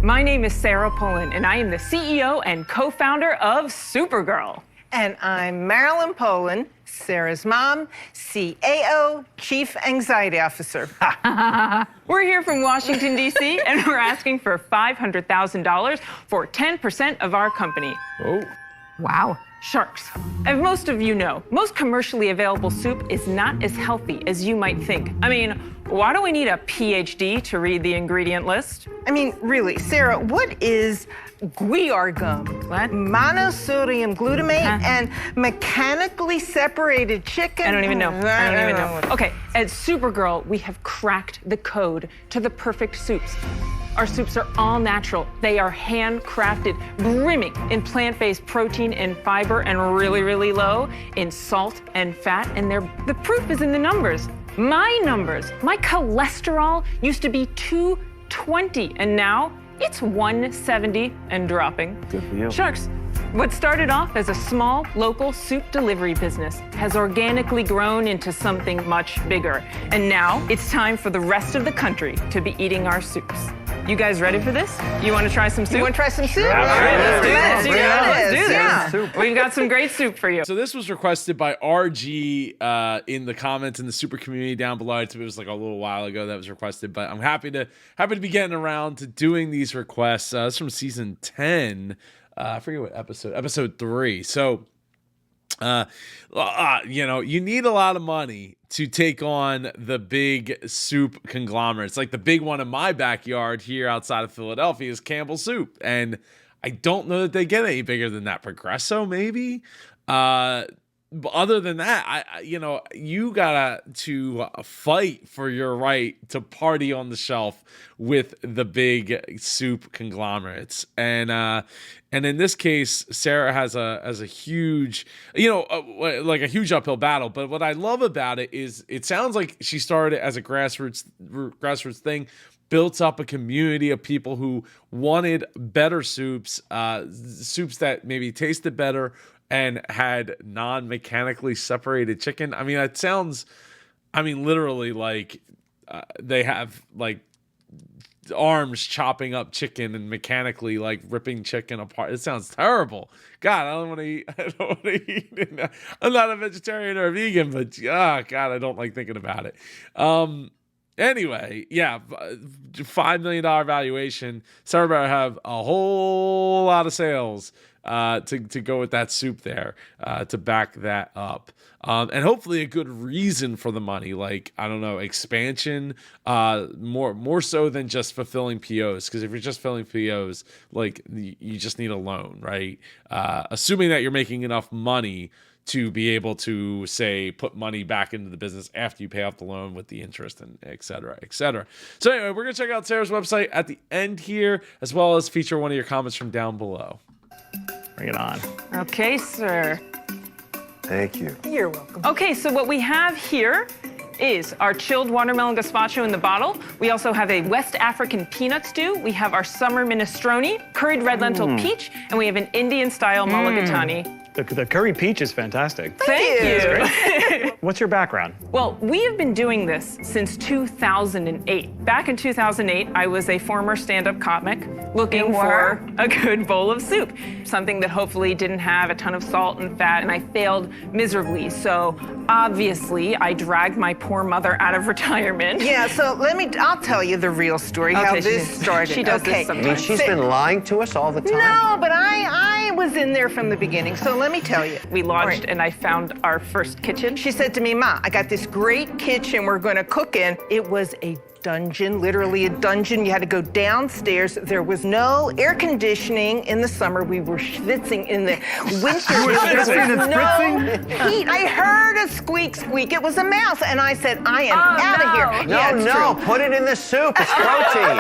My name is Sarah Pullen, and I am the CEO and co-founder of Supergirl. And I'm Marilyn Poland, Sarah's mom, CAO, Chief Anxiety Officer. We're here from Washington, D.C., and we're asking for $500,000 for 10% of our company. Oh. Wow. Sharks. As most of you know, most commercially available soup is not as healthy as you might think. I mean, why do we need a PhD to read the ingredient list? I mean, really, Sarah, what is guar gum? What? Monosodium glutamate and mechanically separated chicken? I don't even know. Okay, at Supergirl, we have cracked the code to the perfect soups. Our soups are all natural. They are handcrafted, brimming in plant-based protein and fiber, and really, really low in salt and fat. And the proof is in the numbers. My numbers. My cholesterol used to be 220, and now it's 170 and dropping. Good for you. Sharks. What started off as a small, local soup delivery business has organically grown into something much bigger. And now it's time for the rest of the country to be eating our soups. You guys ready for this? You want to try some soup? You want to try some soup? All right, let's do this. Let's do this. Yeah. We've got some great soup for you. So this was requested by RG in the comments in the super community down below. It was like a little while ago that was requested, but I'm happy to be getting around to doing these requests. It's from season 10. I forget what episode 3. So, you need a lot of money to take on the big soup conglomerates. Like the big one in my backyard here outside of Philadelphia is Campbell Soup. And I don't know that they get any bigger than that. Progresso, maybe? But other than that, you gotta to fight for your right to party on the shelf with the big soup conglomerates, and in this case, Sarah has a huge, like a huge uphill battle. But what I love about it is it sounds like she started as a grassroots thing, built up a community of people who wanted better soups, soups that maybe tasted better and had non-mechanically separated chicken. I mean, it sounds, literally like they have like arms chopping up chicken and mechanically like ripping chicken apart. It sounds terrible. God, I don't want to eat. I don't want to eat it. I'm not a vegetarian or a vegan, but God, I don't like thinking about it. Anyway, yeah, $5 million valuation. Sarah better have a whole lot of sales to go with that soup there, to back that up. And hopefully a good reason for the money, like, I don't know, expansion, more so than just fulfilling POs. Because if you're just filling POs, like, you just need a loan, right? Assuming that you're making enough money to be able to, say, put money back into the business after you pay off the loan with the interest and et cetera, et cetera. So anyway, we're going to check out Sarah's website at the end here, as well as feature one of your comments from down below. Bring it on. Okay, sir. Thank you. You're welcome. Okay, so what we have here is our chilled watermelon gazpacho in the bottle. We also have a West African peanut stew. We have our summer minestrone, curried red lentil peach, and we have an Indian-style mulligatawny. The curry peach is fantastic. Thank you. What's your background? Well, we have been doing this since 2008. Back in 2008, I was a former stand-up comic looking for a good bowl of soup, something that hopefully didn't have a ton of salt and fat, and I failed miserably. So obviously, I dragged my poor mother out of retirement. Yeah, so I'll tell you the real story, how this started. She does this sometimes. I mean, she's been lying to us all the time? No, but I was in there from the beginning, so let me tell you. We launched and I found our first kitchen. She said to me, Ma, I got this great kitchen we're gonna cook in. It was a dungeon, literally a dungeon. You had to go downstairs. There was no air conditioning in the summer. We were schwitzing in the winter. There was no heat. I heard a squeak. It was a mouse. And I said, I am out of here. No, put it in the soup. It's protein.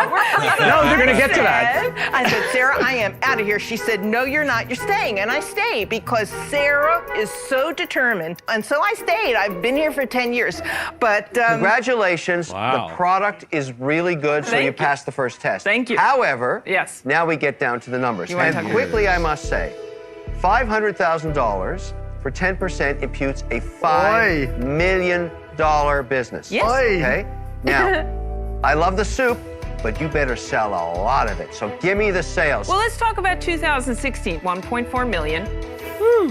No, you're going to get to that. I said, Sarah, I am out of here. She said, no, you're not. You're staying. And I stayed because Sarah is so determined. And so I stayed. I've been here for 10 years. But congratulations. Wow. The product is really good, so you passed the first test. Thank you. However, yes, now we get down to the numbers. And quickly, I must say, $500,000 for 10% imputes a $5 million business. Yes. Okay? Now, I love the soup. but you better sell a lot of it. So give me the sales. Well, let's talk about 2016, 1.4 million.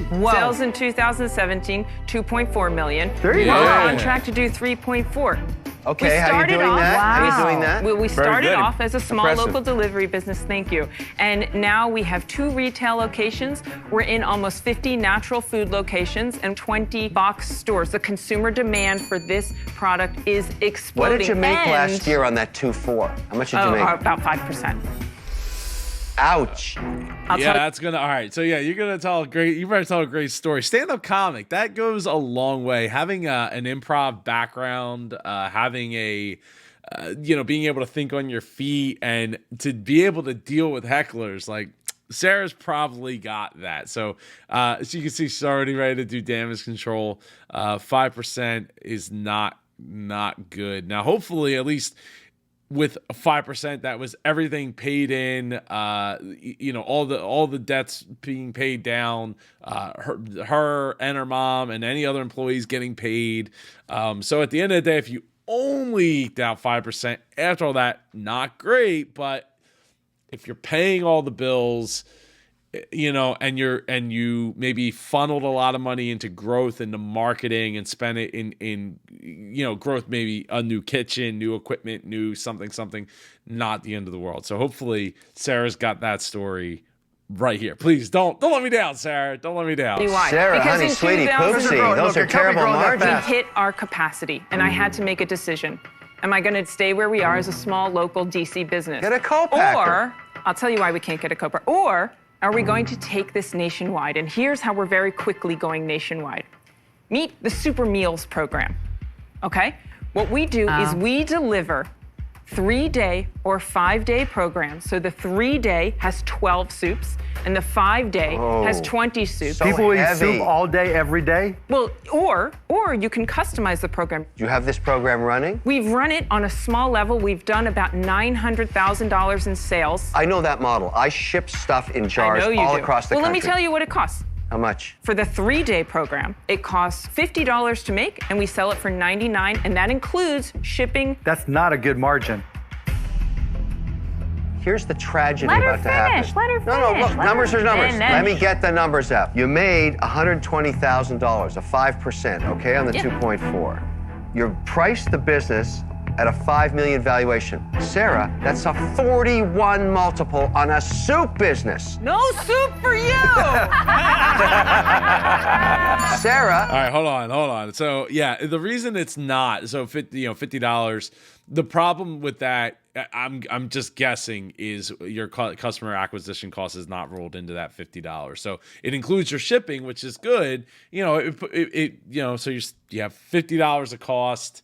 Sales in 2017, 2.4 million. There you We're go. on track to do 3.4. Okay, how you doing that? How you doing that? We started good. off as a small Impressive. local delivery business, thank you. And now we have 2 retail locations. We're in almost 50 natural food locations and 20 box stores. The consumer demand for this product is exploding. What did you make And- last year on that 2.4? How much did you make? About 5%. Ouch. I'll Yeah, tell that's gonna. All right, so yeah, you better tell a great story. Stand-up comic, that goes a long way. Having an improv background, having a being able to think on your feet and to be able to deal with hecklers, like Sarah's probably got that. So as you can see, she's already ready to do damage control. 5% is not good. Now, hopefully, at least with 5%, that was everything paid in, all the debts being paid down, her and her mom and any other employees getting paid. So at the end of the day, if you only eked out 5%, after all that, not great. But if you're paying all the bills, and you maybe funneled a lot of money into growth, into marketing, and spent it in growth, maybe a new kitchen, new equipment, new something, not the end of the world. So hopefully Sarah's got that story right here. Please don't let me down, Sarah. Don't let me down. Why? Sarah, Because honey, in sweetie, 2000 poopsie, those are terrible we margins. hit our capacity, and I had to make a decision. Am I going to stay where we are as a small local DC business? Get a co-packer. Or, I'll tell you why we can't get a co-packer. Or, are we going to take this nationwide? And here's how we're very quickly going nationwide. Meet the Super Meals program, okay? What we do is we deliver 3-day or 5-day programs. So the 3-day has 12 soups, and the 5-day has 20 soups. So People eat heavy. soup all day, every day? Well, or you can customize the program. Do you have this program running? We've run it on a small level. We've done about $900,000 in sales. I know that model. I ship stuff in jars I know you all do. across the well, country. let me tell you what it costs. How much? For the 3-day program, it costs $50 to make, and we sell it for $99, and that includes shipping. That's not a good margin. Here's the tragedy Let her about to happen. finish, let her No, finish, look, let numbers her are numbers. finish. Let me get the numbers up. You made $120,000, a 5%, okay, on the 2.4. You priced the business at a $5 million valuation. Sarah, that's a 41 multiple on a soup business. No soup for you! Sarah. All right, hold on. So yeah, the reason it's not $50. The problem with that, I'm just guessing, is your customer acquisition cost is not rolled into that $50. So it includes your shipping, which is good. So you have $50 of cost.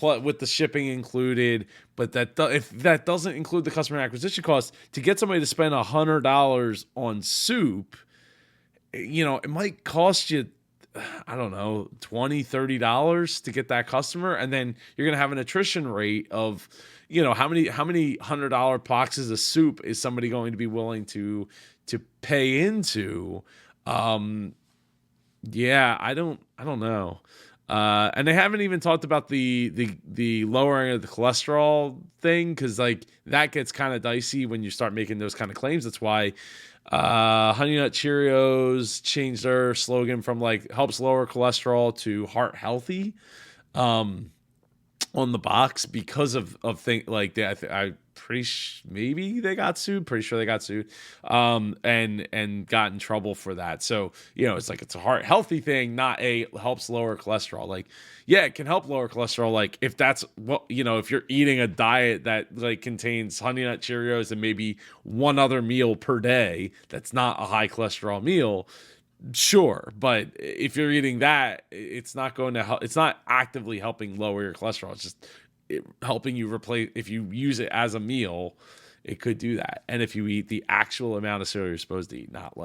With the shipping included, but if that doesn't include the customer acquisition cost, to get somebody to spend $100 on soup, it might cost you, I don't know, $20, $30 to get that customer, and then you're gonna have an attrition rate of, how many $100 boxes of soup is somebody going to be willing to pay into? Yeah, I don't know. And they haven't even talked about the lowering of the cholesterol thing, because that gets kind of dicey when you start making those kind of claims. That's why Honey Nut Cheerios changed their slogan from helps lower cholesterol to heart healthy on the box, because of things like that. Maybe they got sued. Pretty sure they got sued, and got in trouble for that. So it's it's a heart healthy thing, not helps lower cholesterol. It can help lower cholesterol. If that's if you're eating a diet that contains Honey Nut Cheerios and maybe one other meal per day, that's not a high cholesterol meal. Sure, but if you're eating that, it's not going to help. It's not actively helping lower your cholesterol. It's just helping you replace. If you use it as a meal, it could do that. And if you eat the actual amount of cereal you're supposed to eat, not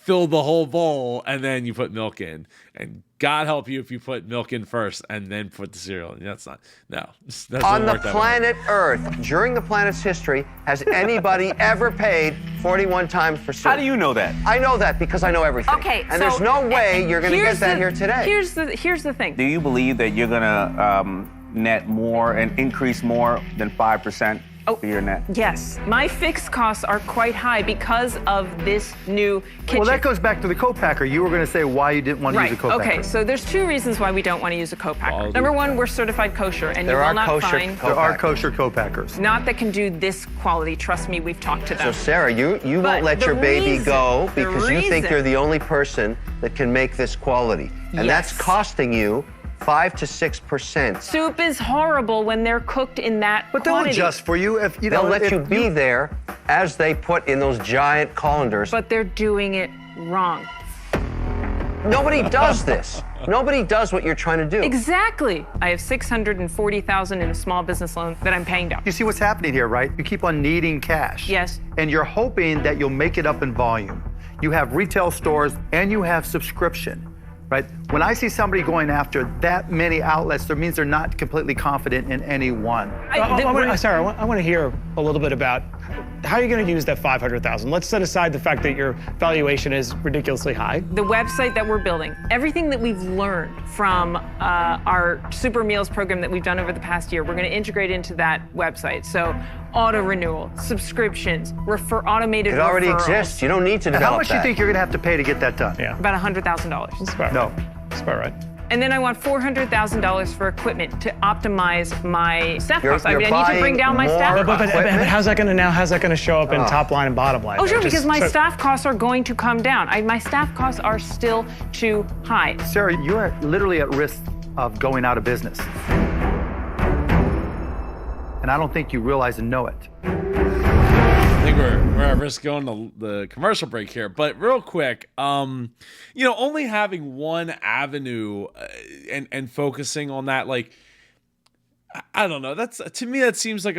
fill the whole bowl and then you put milk in. And God help you if you put milk in first and then put the cereal in. That's not. No. On the planet Earth, during the planet's history, has anybody ever paid 41 times for soup? How do you know that? I know that because I know everything. Okay, and there's no way you're going to get that here today. Here's the thing. Do you believe that you're gonna net more and increase more than 5%? for your net. Yes, my fixed costs are quite high because of this new kitchen. Well, that goes back to the co-packer. You were going to say why you didn't want to use a co-packer. Okay, so there's two reasons why we don't want to use a co-packer. Number one, we're certified kosher, and you will not find There are kosher co-packers. not that can do this quality. Trust me, we've talked to them. So Sarah, you But won't let the your baby reason- go the because you think reason- you're the only person that can make this quality. And that's Yes. costing you 5 to 6%. Soup is horrible when they're cooked in that But they'll quantity. adjust for you if you They'll know. let if you be there as they put in those giant colanders. But they're doing it wrong. Nobody does this. Nobody does what you're trying to do. Exactly. I have $640,000 in a small business loan that I'm paying down. You see what's happening here, right? You keep on needing cash. Yes. And you're hoping that you'll make it up in volume. You have retail stores and you have subscription, right? When I see somebody going after that many outlets, that means they're not completely confident in any one. Sarah, I want to hear a little bit about how you're going to use that $500,000. Let's set aside the fact that your valuation is ridiculously high. The website that we're building, everything that we've learned from our Super Meals program that we've done over the past year, we're going to integrate into that website. So auto renewal, subscriptions, automated It already referrals. exists. You don't need to And develop how much do you that. think you're going to have to pay to get that done? Yeah. About $100,000. That's about No. right. That's about right. And then I want $400,000 for equipment to optimize my staff You're- costs. I you're need to bring down my buying staff more costs. But how's that going to show up in top line and bottom line? Oh, sure, Just- because my so- staff costs are going to come down. My staff costs are still too high. Sarah, you are literally at risk of going out of business. And I don't think you realize and know it. I think we're at risk going to the commercial break here, but real quick, only having one avenue and focusing on that, like, I don't know. That's, to me, that seems like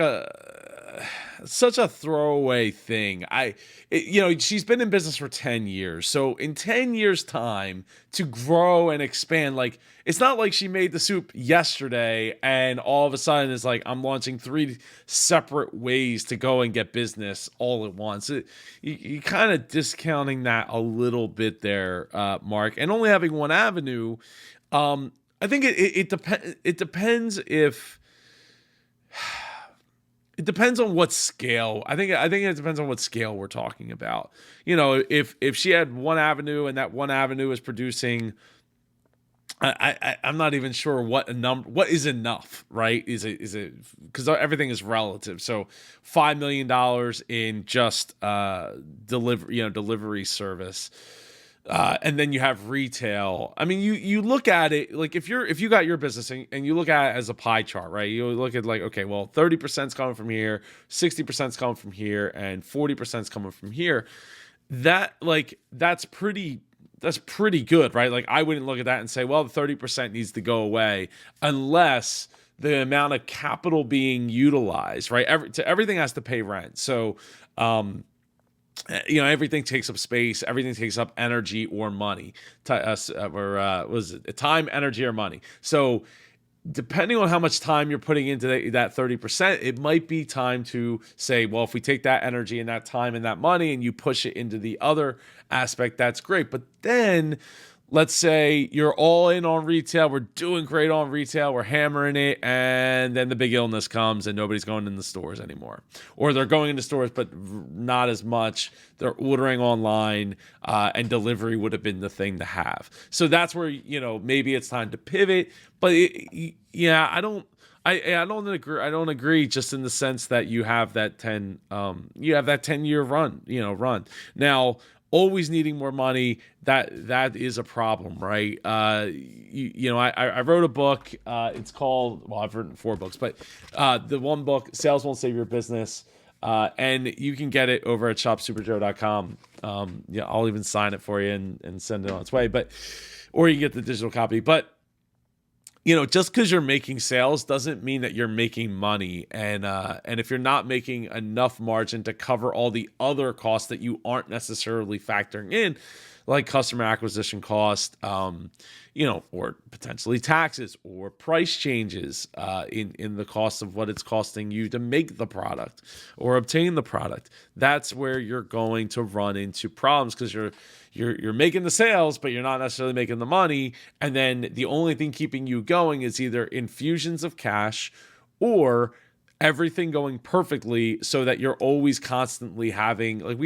such a throwaway thing. She's been in business for 10 years. So in 10 years time to grow and expand, like, it's not like she made the soup yesterday and all of a sudden it's like, I'm launching 3 separate ways to go and get business all at once. You kind of discounting that a little bit there, Mark, and only having one avenue. I think it depends if, it depends on what scale. I think it depends on what scale we're talking about. If she had one avenue and that one avenue is producing, I'm not even sure what is enough, right? Is it because everything is relative. So $5 million in just delivery service. And then you have retail. I mean, you look at it like if you got your business and you look at it as a pie chart, right? You look at like, okay, well, 30% is coming from here, 60% is coming from here, and 40% is coming from here. That's pretty good, right? Like, I wouldn't look at that and say, well, the 30% needs to go away unless the amount of capital being utilized, right? Everything has to pay rent. So, everything takes up space, everything takes up energy or money, time, energy, or money. So depending on how much time you're putting into that 30%, it might be time to say, well, if we take that energy and that time and that money and you push it into the other aspect, that's great. But then let's say you're all in on retail, we're doing great on retail, we're hammering it, and then the big illness comes and nobody's going in the stores anymore. Or they're going into stores, but not as much. They're ordering online, and delivery would have been the thing to have. So that's where, maybe it's time to pivot. But I don't agree. I don't agree just in the sense that you have that 10-year run. Now, always needing more money, that is a problem, right? I wrote a book. It's called, well, I've written 4 books, but the one book, Sales Won't Save Your Business, and you can get it over at shopsuperjoe.com. I'll even sign it for you and send it on its way. Or you can get the digital copy. But just because you're making sales doesn't mean that you're making money. And if you're not making enough margin to cover all the other costs that you aren't necessarily factoring in, like customer acquisition cost, or potentially taxes or price changes in the cost of what it's costing you to make the product or obtain the product, that's where you're going to run into problems, because you're making the sales, but you're not necessarily making the money. And then the only thing keeping you going is either infusions of cash or everything going perfectly so that you're always constantly having, like,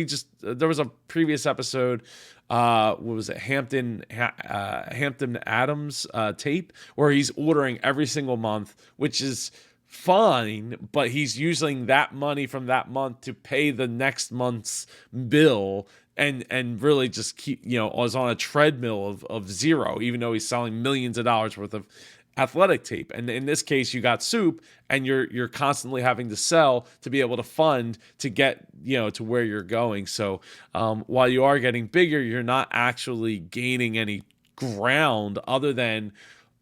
there was a previous episode, what was it, Hampton Adams tape, where he's ordering every single month, which is fine, but he's using that money from that month to pay the next month's bill, and really just keep, is on a treadmill of zero, even though he's selling millions of dollars worth of athletic tape. And in this case, you got soup, and you're constantly having to sell to be able to fund to get, to where you're going. So while you are getting bigger, you're not actually gaining any ground other than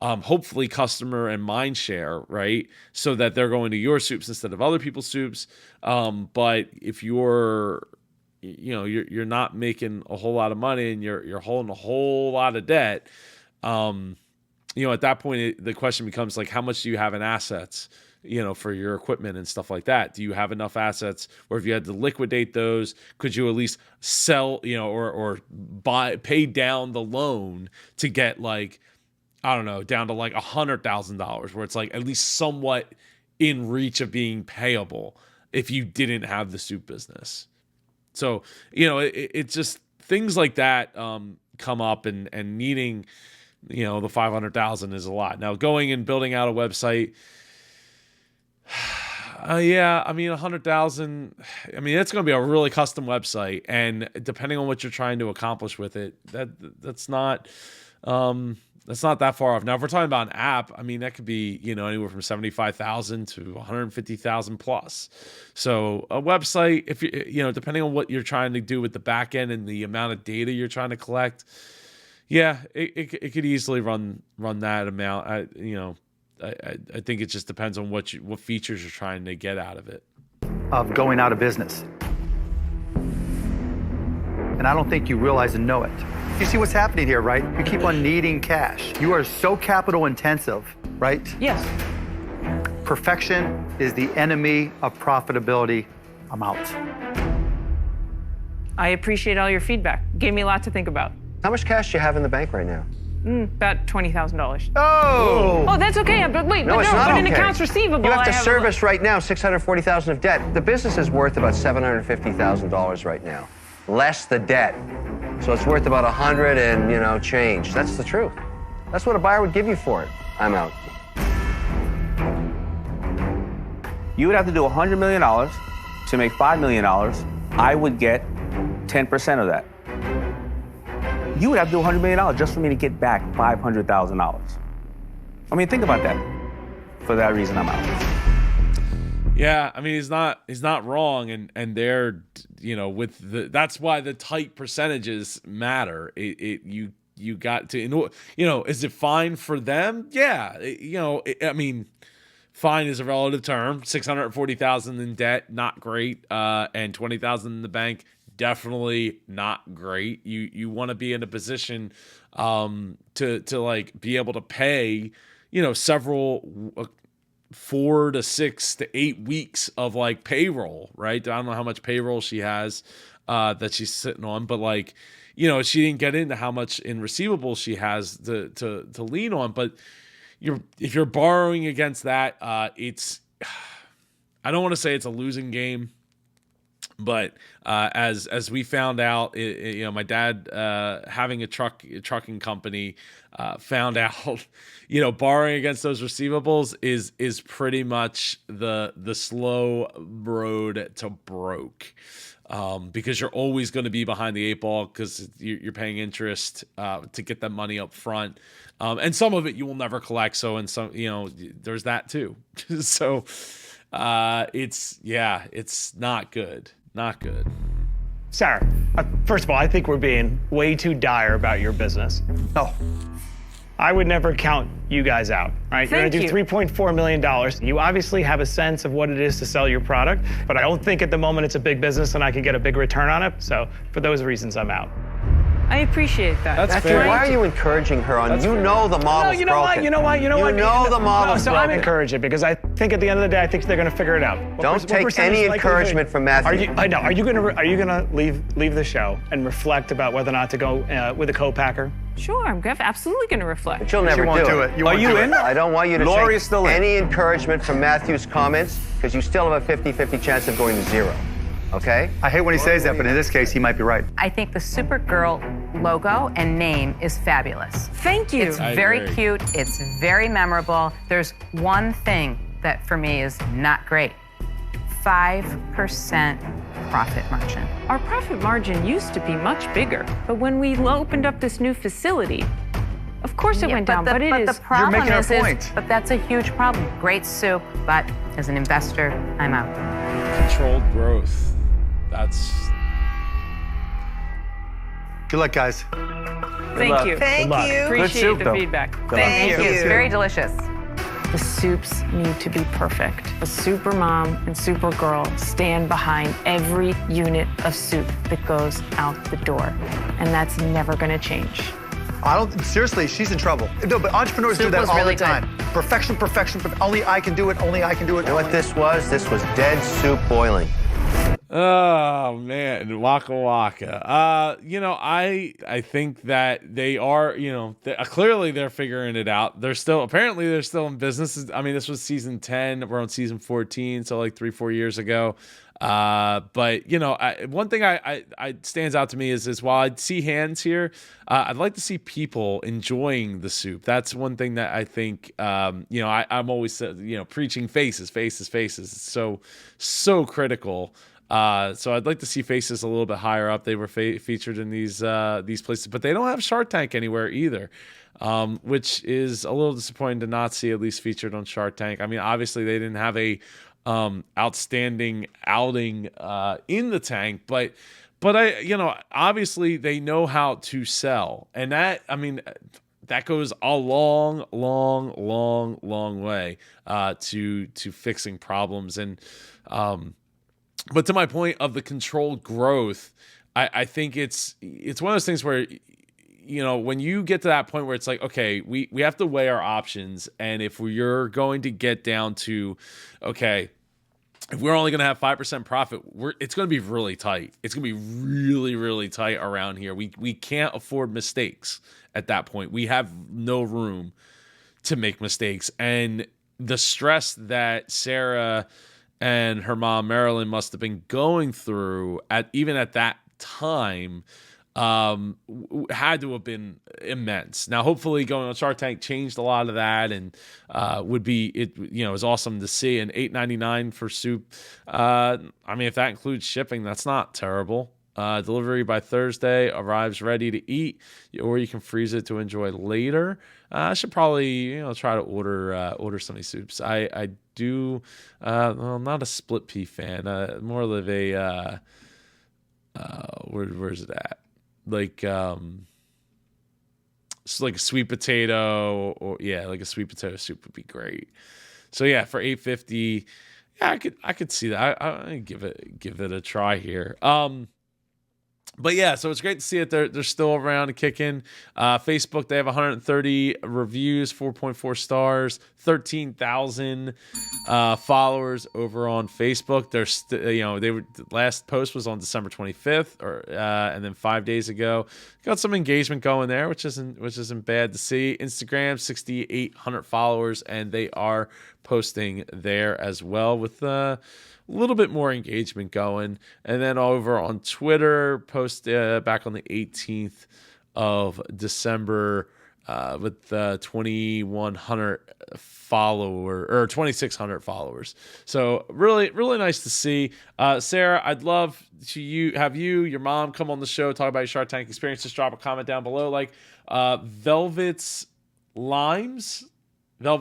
hopefully customer and mind share, right? So that they're going to your soups instead of other people's soups. But if you're not making a whole lot of money and you're holding a whole lot of debt, at that point, the question becomes, like, how much do you have in assets, for your equipment and stuff like that? Do you have enough assets, or if you had to liquidate those, could you at least sell, or pay down the loan to get, like, I don't know, down to like $100,000, where it's like at least somewhat in reach of being payable if you didn't have the soup business. So, it's just things like that come up, and needing, the 500,000 is a lot. Now, going and building out a website, 100,000. It's going to be a really custom website, and depending on what you're trying to accomplish with it, that's not that far off. Now, if we're talking about an app, that could be, anywhere from 75,000 to 150,000 plus. So a website, if you, depending on what you're trying to do with the back end and the amount of data you're trying to collect, it could easily run that amount. I think it just depends on what features you're trying to get out of it. Of going out of business. And I don't think you realize and know it. You see what's happening here, right? You keep on needing cash. You are so capital intensive, right? Yes. Perfection is the enemy of profitability. I'm out. I appreciate all your feedback. Gave me a lot to think about. How much cash do you have in the bank right now? About $20,000. Oh, that's okay. But wait, no, it's not but okay. in accounts receivable, you have to I service right now $640,000 of debt. The business is worth about $750,000 right now, less the debt. So it's worth about 100 and change. That's the truth. That's what a buyer would give you for it. I'm out. You would have to do $100 million to make $5 million. I would get 10% of that. You would have to do $100 million just for me to get back $500,000. Think about that. For that reason, I'm out. Yeah, he's not wrong, and they're, that's why the tight percentages matter. You got to, is it fine for them? Yeah, fine is a relative term. 640,000 in debt, not great, and 20,000 in the bank, definitely not great. You want to be in a position to like be able to pay, several 4 to 6 to 8 weeks of like payroll, right? I don't know how much payroll she has that she's sitting on, but like, she didn't get into how much in receivables she has to lean on. But if you're borrowing against that, it's, I don't want to say it's a losing game, but as we found out, my dad having a trucking company found out, borrowing against those receivables is pretty much the slow road to broke, because you're always going to be behind the 8 ball because you're paying interest to get that money up front, and some of it you will never collect. So and some there's that too. So it's not good. Not good. Sarah, first of all, I think we're being way too dire about your business. No. I would never count you guys out, right? You're Thank gonna do $3.4 million. You obviously have a sense of what it is to sell your product, but I don't think at the moment it's a big business and I can get a big return on it. So for those reasons, I'm out. I appreciate that. That's fair. Why are you encouraging her on? Know the model's No, you know what? broken. You know what? the model's so broken. I'm encouraging because I think at the end of the day, I think they're going to figure it out. Don't take any encouragement from Matthew. I know. Are you going to leave the show and reflect about whether or not to go with a co-packer? Sure, I'm absolutely going to reflect. But you'll never won't do it. it. You Are won't you do it. in? I don't want you to Lori take is still in. any encouragement from Matthew's comments because you still have a 50-50 chance of going to 0. Okay? I hate when he says that, but in this case, he might be right. I think the Supergirl logo and name is fabulous. Thank you. It's I very agree. cute. It's very memorable. There's one thing that for me is not great. 5% profit margin. Our profit margin used to be much bigger, but when we opened up this new facility, of course it went down, but it is. the problem making a is, point. but that's a huge problem. Great soup, but as an investor, I'm out. Controlled growth. That's Good luck, guys. Thank luck. you. Thank luck. you. Appreciate soup, the though. feedback. Thank you. It's you. very delicious. The soups need to be perfect. A super mom and super girl stand behind every unit of soup that goes out the door. And that's never going to change. Seriously, she's in trouble. No, but entrepreneurs do Soup that was all really the time. Perfection, perfection, only I can do it, only I can do it. You know what this was? This was dead soup boiling. Oh man, Waka Waka. I think that they are, clearly they're figuring it out. They're still in business. I mean, this was season 10. We're on season 14, so like 3-4 years ago. But one thing I stands out to me is while I see hands here, I'd like to see people enjoying the soup. That's one thing that I think, I'm always, preaching faces. It's so critical. So I'd like to see faces a little bit higher up. They were featured in these places, but they don't have Shark Tank anywhere either, which is a little disappointing to not see at least featured on Shark Tank. I mean, obviously they didn't have a outstanding outing in the tank, but obviously they know how to sell, and that goes a long way to fixing problems. And but to my point of the controlled growth, I think it's one of those things where, when you get to that point where it's like, okay, we have to weigh our options. And if you're going to get down to, okay, if we're only going to have 5% profit, it's going to be really tight. It's going to be really, really tight around here. We can't afford mistakes at that point. We have no room to make mistakes. And the stress that Sarah and her mom Marilyn must have been going through even at that time had to have been immense. Now, hopefully, going on Shark Tank changed a lot of that, and it was awesome to see. And $8.99 for soup. If that includes shipping, that's not terrible. Delivery by Thursday, arrives ready to eat, or you can freeze it to enjoy later. I should probably try to order some of these soups. I do. I'm not a split pea fan. More of a where's it at? Like it's like a sweet potato, or like a sweet potato soup would be great. So yeah, for $8.50, yeah, I could see that. I give it a try here. But yeah, so it's great to see that they're still around and kicking. Facebook, they have 130 reviews, 4.4 stars, 13,000 followers over on Facebook. They're last post was on December 25th, and then 5 days ago, got some engagement going there, which isn't bad to see. Instagram, 6,800 followers, and they are posting there as well with a little bit more engagement going. And then over on Twitter, post back on the 18th of December with 2,100 or 2,600 followers. So really, really nice to see. Sarah, I'd love to have your mom come on the show, talk about your Shark Tank experience. Just drop a comment down below, like Velvet Limes, or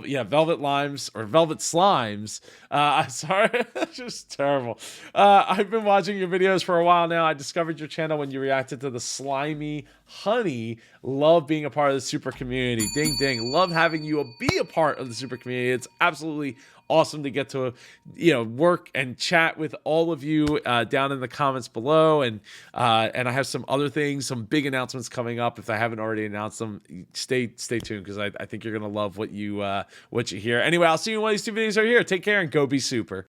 Velvet Slimes. Sorry, just terrible. I've been watching your videos for a while now. I discovered your channel when you reacted to the slimy honey. Love being a part of the super community. Ding, ding. Love having you be a part of the super community. It's absolutely awesome to get to work and chat with all of you down in the comments below, and I have some other things, some big announcements coming up. If I haven't already announced them, stay tuned, because I think you're gonna love what you hear. Anyway, I'll see you in one of these two videos right here. Take care and go be super.